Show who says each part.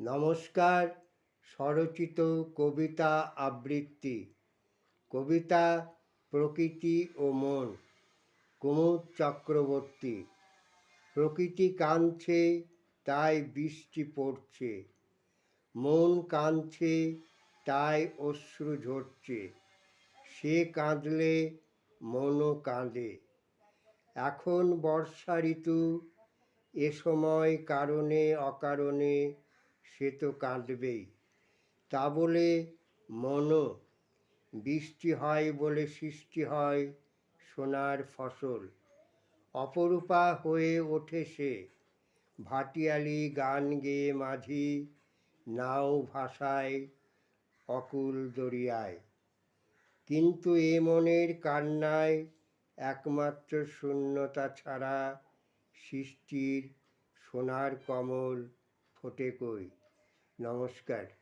Speaker 1: নমস্কার। স্বরচিত কবিতা আবৃত্তি। কবিতা প্রকৃতি ও মন, কুমুদ চক্রবর্তী। প্রকৃতি কাঁদছে, তাই বৃষ্টি পড়ছে। মন কাঁদছে, তাই অশ্রু ঝরছে। সে কাঁদলে মনও কাঁদে। এখন বর্ষা ঋতু, এ সময় কারণে অকারণে সে তো কাঁদবেই। তা বলে মনও, বৃষ্টি হয় বলে সৃষ্টি হয় সোনার ফসল। অপরূপা হয়ে ওঠে সে, ভাটিয়ালি গান গেয়ে মাঝি নাও ভাসায় অকুল দরিয়ায়। কিন্তু এ মনের কান্নায় একমাত্র শূন্যতা ছাড়া সৃষ্টির সোনার কমল ফোটে কই। নমস্কার।